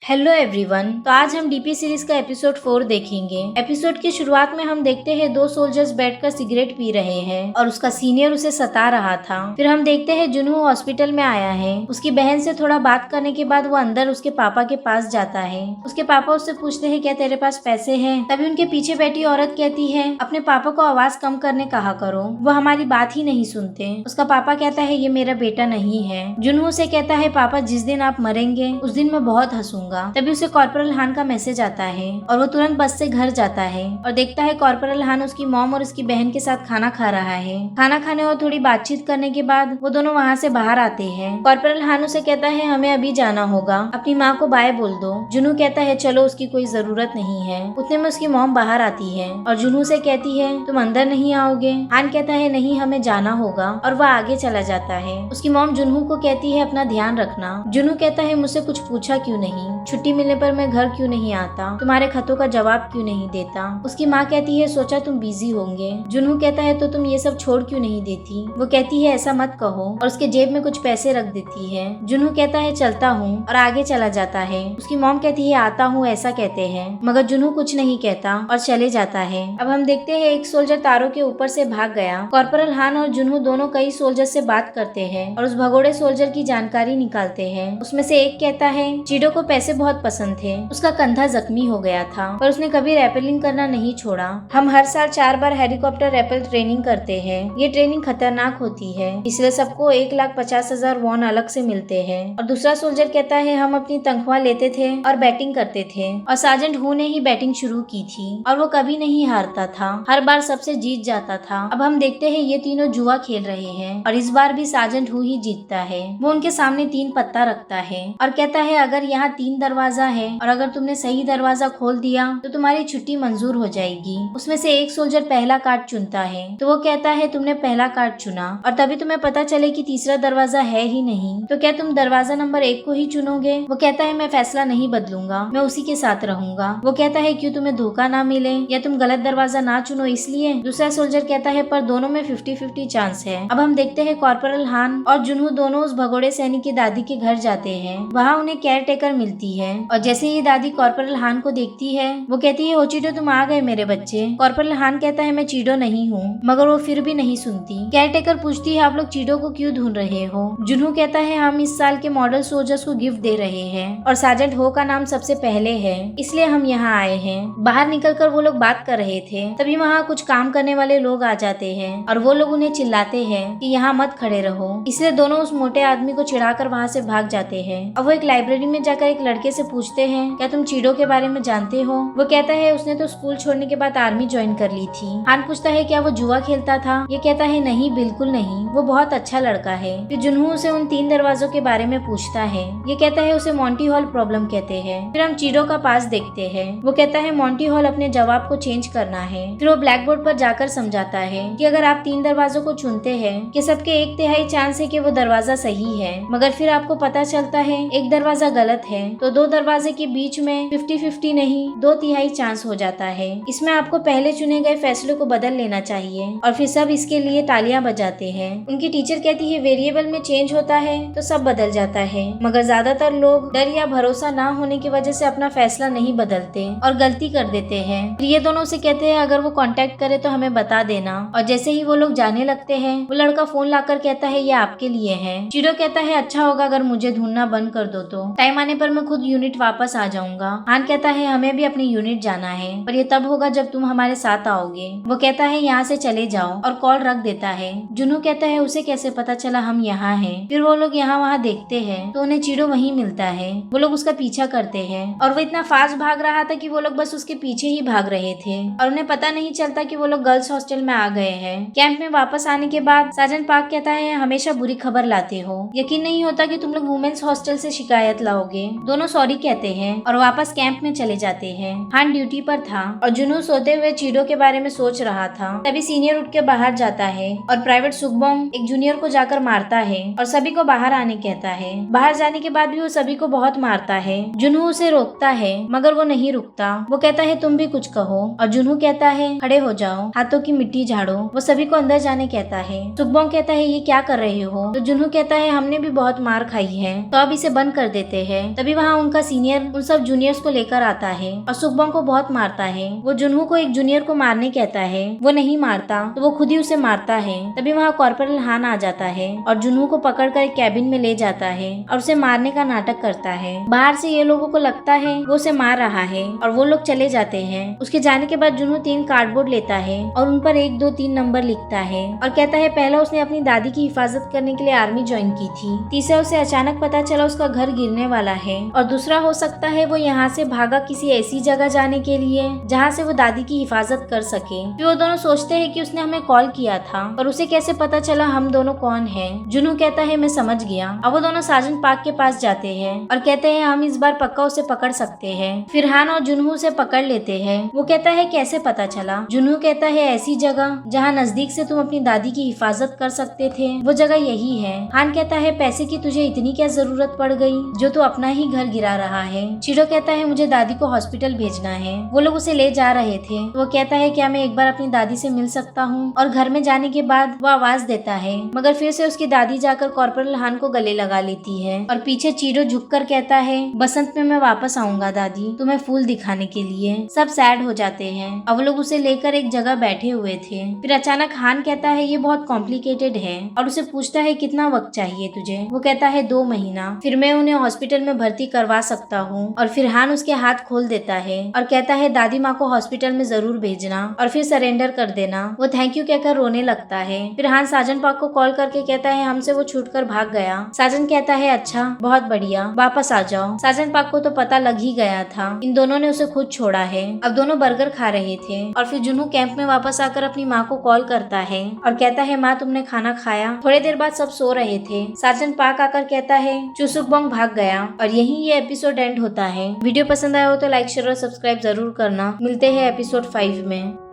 Hello everyone. तो आज हम डीपी सीरीज का एपिसोड 4 देखेंगे। एपिसोड की शुरुआत में हम देखते हैं दो सोल्जर्स बैठकर सिगरेट पी रहे हैं और उसका सीनियर उसे सता रहा था। फिर हम देखते हैं जुनू हॉस्पिटल में आया है। उसकी बहन से थोड़ा बात करने के बाद वो अंदर उसके पापा के पास जाता है। उसके पापा उससे पूछते हैं क्या तेरे पास पैसे हैं? तभी उनके पीछे बैठी औरत कहती है अपने पापा को आवाज कम करने कहा करो, वो हमारी बात ही नहीं सुनते। उसका पापा कहता है ये मेरा बेटा नहीं है। जुनू उसे कहता है पापा जिस दिन आप मरेंगे उस दिन मैं बहुत हंसूंगा। तभी उसे कॉर्पोरल हान का मैसेज आता है और वो तुरंत बस से घर जाता है और देखता है कॉर्पोरल हान उसकी मॉम और उसकी बहन के साथ खाना खा रहा है। खाना खाने और थोड़ी बातचीत करने के बाद वो दोनों वहाँ से बाहर आते हैं। कॉर्पोरल हान उसे कहता है हमें अभी जाना होगा, अपनी माँ को बाय बोल दो। जुनू कहता है चलो उसकी कोई जरूरत नहीं है। उतने में उसकी मॉम बाहर आती है और जुनू से कहती है तुम अंदर नहीं आओगे? हान कहता है नहीं हमें जाना होगा और वह आगे चला जाता है। उसकी मॉम जुनू को कहती है अपना ध्यान रखना। जुनू कहता है मुझसे कुछ पूछा क्यों नहीं? छुट्टी मिलने पर मैं घर क्यों नहीं आता? तुम्हारे खतों का जवाब क्यों नहीं देता? उसकी माँ कहती है सोचा तुम बिजी होंगे। जुनू कहता है तो तुम ये सब छोड़ क्यों नहीं देती? वो कहती है ऐसा मत कहो और उसके जेब में कुछ पैसे रख देती है। जुनू कहता है चलता हूँ और आगे चला जाता है। उसकी मॉम कहती है आता हूँ ऐसा कहते हैं, मगर जुनू कुछ नहीं कहता और चले जाता है। अब हम देखते हैं एक सोल्जर तारों के ऊपर से भाग गया। कॉर्पोरल हान और जुनू दोनों कई सोल्जर से बात करते हैं और उस भगोड़े सोल्जर की जानकारी निकालते हैं। उसमें से एक कहता है चीडो को पैसे बहुत पसंद थे, उसका कंधा जख्मी हो गया था पर उसने कभी रैपलिंग करना नहीं छोड़ा। हम हर साल 4 बार हेलीकॉप्टर रैपल ट्रेनिंग करते हैं। ये ट्रेनिंग खतरनाक होती है, इसलिए सबको 1,50,000 वॉन अलग से मिलते हैं। और दूसरा सोल्जर कहता है हम अपनी तनख्वाह लेते थे और बैटिंग करते थे और सार्जेंट हू ने ही बैटिंग शुरू की थी और वो कभी नहीं हारता था, हर बार सबसे जीत जाता था। अब हम देखते हैं ये तीनों जुआ खेल रहे हैं और इस बार भी सार्जेंट हू ही जीतता है। वो उनके सामने 3 पत्ता रखता है और कहता है अगर यहाँ 3 दरवाजा है और अगर तुमने सही दरवाजा खोल दिया तो तुम्हारी छुट्टी मंजूर हो जाएगी। उसमें से एक सोल्जर पहला कार्ड चुनता है तो वो कहता है तुमने पहला कार्ड चुना और तभी तुम्हें पता चले कि तीसरा दरवाजा है ही नहीं, तो क्या तुम दरवाजा नंबर 1 को ही चुनोगे? वो कहता है मैं फैसला नहीं बदलूंगा, मैं उसी के साथ रहूंगा। वो कहता है क्यों तुम्हें धोखा ना मिले या तुम गलत दरवाजा ना चुनो इसलिए? दूसरा सोल्जर कहता है पर दोनों में 50-50 चांस है। अब हम देखते हैं कॉर्पोरल हान और जुनू दोनों उस भगोड़े सैनिक की दादी के घर जाते हैं। वहाँ उन्हें केयर टेकर मिलती है और जैसे ही दादी कॉर्पोरल हान को देखती है वो कहती है ओ चीडो तुम आ गए मेरे बच्चे। कॉर्पोरल हान कहता है मैं चीडो नहीं हूँ, मगर वो फिर भी नहीं सुनती। केयर टेकर पूछती है आप लोग चीडो को क्यों ढूंढ रहे हो? जुनू कहता है हम इस साल के मॉडल सोल्जर्स को गिफ्ट दे रहे हैं और सार्जेंट हो का नाम सबसे पहले है, इसलिए हम यहाँ आए हैं। बाहर निकलकर वो लोग बात कर रहे थे, तभी वहाँ कुछ काम करने वाले लोग आ जाते हैं और वो लोग उन्हें चिल्लाते हैं कि यहाँ मत खड़े रहो, इसलिए दोनों उस मोटे आदमी को चिढ़ाकर वहाँ से भाग जाते हैं। अब वो एक लाइब्रेरी में जाकर एक लड़के से पूछते हैं क्या तुम चीडो के बारे में जानते हो? वो कहता है उसने तो स्कूल छोड़ने के बाद आर्मी ज्वाइन कर ली थी। हान पूछता है क्या वो जुआ खेलता था? ये कहता है नहीं बिल्कुल नहीं, वो बहुत अच्छा लड़का है। फिर जुनू उसे उन 3 दरवाजों के बारे में पूछता है। ये कहता है उसे मॉन्टी हॉल प्रॉब्लम कहते हैं। फिर हम चीडो का पास देखते हैं। वो कहता है मॉन्टी हॉल अपने जवाब को चेंज करना है। फिर वो ब्लैक बोर्ड पर जाकर समझाता है कि अगर आप 3 दरवाजों को चुनते हैं कि सबके 1/3 चांस है कि वो दरवाजा सही है, मगर फिर आपको पता चलता है एक दरवाजा गलत है, तो 2 दरवाजे के बीच में 50-50 नहीं 2/3 चांस हो जाता है। इसमें आपको पहले चुने गए फैसलों को बदल लेना चाहिए और फिर सब इसके लिए तालियां बजाते हैं। उनकी टीचर कहती है वेरिएबल में चेंज होता है तो सब बदल जाता है, मगर ज्यादातर लोग डर या भरोसा ना होने की वजह से अपना फैसला नहीं बदलते और गलती कर देते हैं। फिर ये दोनों से कहते हैं अगर वो कांटेक्ट करे तो हमें बता देना। और जैसे ही वो लोग जाने लगते हैं वो लड़का फोन लाकर कहता है ये आपके लिए है। चीडो कहता है अच्छा होगा अगर मुझे ढूंढना बंद कर दो, तो टाइम आने पर मैं खुद यूनिट वापस आ जाऊंगा। हान कहता है हमें भी अपनी यूनिट जाना है पर ये तब होगा जब तुम हमारे साथ आओगे। वो कहता है यहाँ से चले जाओ और कॉल रख देता है। जुनू कहता है उसे कैसे पता चला हम यहाँ हैं? फिर वो लोग यहाँ वहाँ देखते हैं तो उन्हें चीडो वहीं मिलता है। वो लोग उसका पीछा करते हैं और वो इतना फास्ट भाग रहा था कि वो लोग बस उसके पीछे ही भाग रहे थे और उन्हें पता नहीं चलता कि वो लोग गर्ल्स हॉस्टल में आ गए हैं। कैंप में वापस आने के बाद सार्जेंट पार्क कहता है हमेशा बुरी खबर लाते हो, यकीन नहीं होता कि तुम लोग वुमेन्स हॉस्टल से शिकायत लाओगे। दोनों सॉरी कहते हैं और वापस कैंप में चले जाते हैं। हान ड्यूटी पर था और जुनू सोते हुए चीडो के बारे में सोच रहा था। तभी सीनियर उठ के बाहर जाता है और प्राइवेट सुगबोंग एक जूनियर को जाकर मारता है और सभी को बाहर आने कहता है। बाहर जाने के बाद भी वो सभी को बहुत मारता है। जुनू उसे रोकता है मगर वो नहीं रुकता। वो कहता है तुम भी कुछ कहो और जुनू कहता है खड़े हो जाओ, हाथों की मिट्टी झाड़ो। वो सभी को अंदर जाने कहता है। सुगबोंग कहता है ये क्या कर रहे हो? तो जुनू कहता है हमने भी बहुत मार खाई है तो अब इसे बंद कर देते हैं। तभी वहाँ उनका सीनियर उन सब जूनियर्स को लेकर आता है और सुखबोंग को बहुत मारता है। वो जुनहो को एक जूनियर को मारने कहता है, वो नहीं मारता तो वो खुद ही उसे मारता है। तभी वहाँ कॉर्पोरल हान आ जाता है और जुनहो को पकड़कर एक कैबिन में ले जाता है और उसे मारने का नाटक करता है। बाहर से ये लोगों को लगता है वो उसे मार रहा है और वो लोग चले जाते हैं। उसके जाने के बाद जुनहो 3 कार्डबोर्ड लेता है और उन पर 1, 2, 3 नंबर लिखता है और कहता है पहला उसने अपनी दादी की हिफाजत करने के लिए आर्मी ज्वाइन की थी। तीसरा उसे अचानक पता चला उसका घर गिरने वाला है और दूसरा हो सकता है वो यहाँ से भागा किसी ऐसी जगह जाने के लिए जहाँ से वो दादी की हिफाजत कर सके। फिर वो दोनों सोचते हैं कि उसने हमें कॉल किया था और उसे कैसे पता चला हम दोनों कौन हैं। जुनहो कहता है मैं समझ गया। अब वो दोनों साजन पार्क के पास जाते हैं और कहते हैं हम इस बार पक्का उसे पकड़ सकते हैं। फिर हान और जुनहो उसे पकड़ लेते हैं। वो कहता है कैसे पता चला? जुनहो कहता है ऐसी जगह जहाँ नजदीक से तुम अपनी दादी की हिफाजत कर सकते थे वो जगह यही है। हान कहता है पैसे की तुझे इतनी क्या जरूरत पड़ गई जो तू अपना ही घर गिरा रहा है। चिड़ो कहता है मुझे दादी को हॉस्पिटल भेजना है। वो लोग उसे ले जा रहे थे। वो कहता है क्या मैं एक बार अपनी दादी से मिल सकता हूँ? और घर में जाने के बाद वो आवाज देता है मगर फिर से उसकी दादी जाकर कॉर्पोरल हान को गले लगा लेती है और पीछे चीडो झुककर कहता है बसंत में मैं वापस आऊंगा दादी तुम्हें फूल दिखाने के लिए। सब सैड हो जाते हैं। अब लोग उसे लेकर एक जगह बैठे हुए थे। फिर अचानक हान कहता है ये बहुत कॉम्प्लिकेटेड है और उसे पूछता है कितना वक्त चाहिए तुझे? वो कहता है 2 महीना। फिर मैं उन्हें हॉस्पिटल में भर्ती करवा सकता हूँ। और फिर हान उसके हाथ खोल देता है और कहता है दादी माँ को हॉस्पिटल में जरूर भेजना और फिर सरेंडर कर देना। वो थैंक यू कहकर रोने लगता है। फिर हान साजन पाक को कॉल करके कहता है हमसे वो छूटकर भाग गया। साजन कहता है अच्छा बहुत बढ़िया वापस आ जाओ। साजन पाक को तो पता लग ही गया था इन दोनों ने उसे खुद छोड़ा है। अब दोनों बर्गर खा रहे थे और फिर जुनहो कैंप में वापस आकर अपनी माँ को कॉल करता है और कहता है माँ तुमने खाना खाया? थोड़ी देर बाद सब सो रहे थे। साजन पाक आकर कहता है चुसुकबोंग भाग गया और यही ये एपिसोड एंड होता है। वीडियो पसंद आया हो तो लाइक शेयर और सब्सक्राइब जरूर करना। मिलते हैं एपिसोड 5 में।